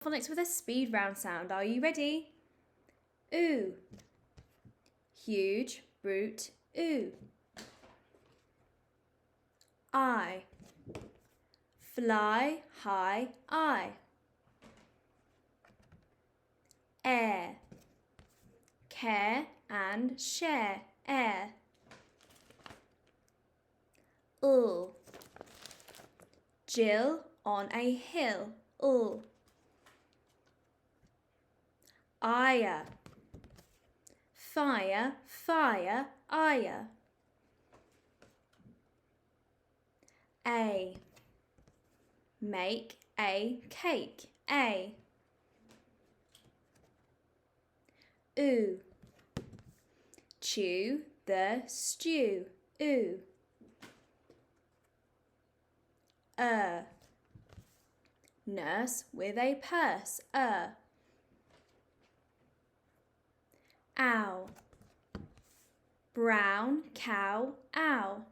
Phonics with a speed round sound. Are you ready? Ooh. Huge, root, ooh. I. Fly, high, I. Air. Care and share, air. Jill on a hill, Ire. Fire, fire, ire. A. Make a cake, a. Ooh. Chew the stew, ooh. Nurse with a purse, Ow. Brown cow, ow.